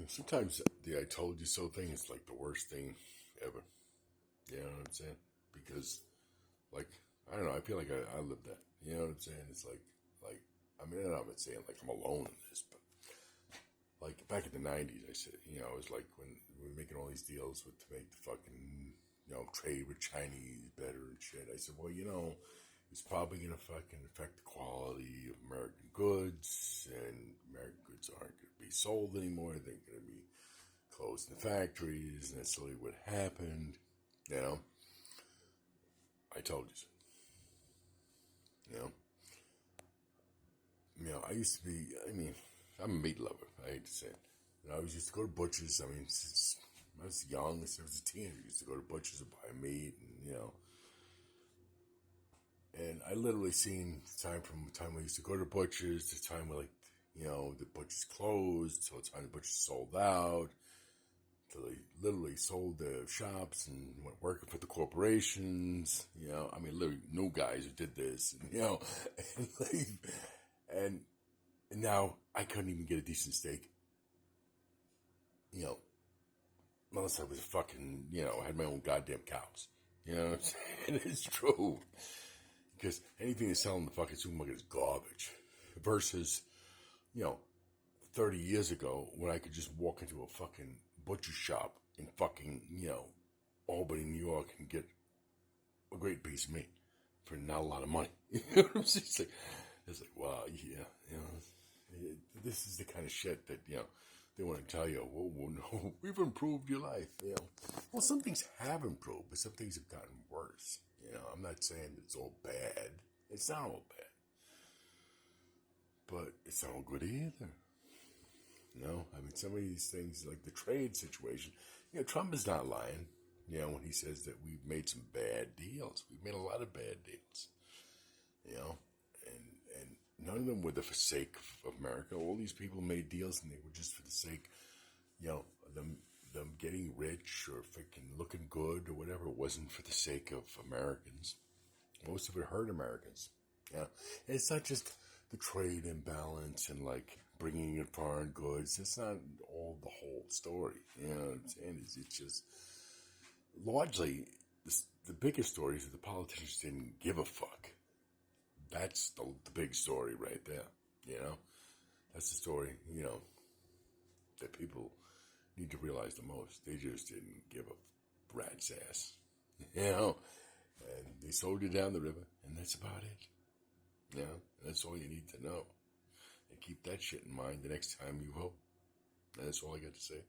Sometimes the "I told you so" thing is like the worst thing ever. You know what I'm saying? Because, like, I don't know. I feel like I live that. You know what I'm saying? It's like I mean, I'm not saying like I'm alone in this, but like back in the '90s, I said, it was like when we were making all these deals with to make the fucking trade with Chinese better and shit. I said, well, it's probably gonna fucking affect the quality of American goods, and American goods aren't gonna be sold anymore. They're gonna be closing the factories, and that's really what happened. You know, I told you so. You know, I used to be. I mean, I'm a meat lover. I hate to say it. I always used to go to butchers. I mean, since I was young, since I was a teenager, I used to go to butchers and buy meat, and I literally seen the time from the time I used to go to butchers to the time where the butchers closed, till the time the butchers sold out, till they literally sold their shops and went working for the corporations. I mean, literally new guys who did this, and and now I couldn't even get a decent steak, you know, unless I was fucking, had my own goddamn cows. You know what I'm saying? It's true. Because anything they sell in the fucking supermarket is garbage. Versus, you know, 30 years ago when I could just walk into a fucking butcher shop in fucking, Albany, New York and get a great piece of meat for not a lot of money. You know what I'm saying? It's like, wow, yeah, this is the kind of shit that, they want to tell you, well, no, we've improved your life, Well, some things have improved, but some things have gotten worse. I'm not saying it's all bad. It's not all bad. But it's not all good either. I mean, some of these things, like the trade situation, Trump is not lying, when he says that we've made some bad deals. We've made a lot of bad deals, and none of them were for the sake of America. All these people made deals, and they were just for the sake, them getting rich or freaking looking good or whatever. It wasn't for the sake of Americans. Most of it hurt Americans. Yeah, and it's not just the trade imbalance and like bringing in foreign goods. It's not all the whole story. You know what I'm saying? It's just largely the biggest story is that the politicians didn't give a fuck. That's the big story right there. That's the story. That people need to realize the most. They just didn't give a rat's ass. And they sold you down the river, and that's about it. That's all you need to know. And keep that shit in mind the next time you vote. And that's all I got to say.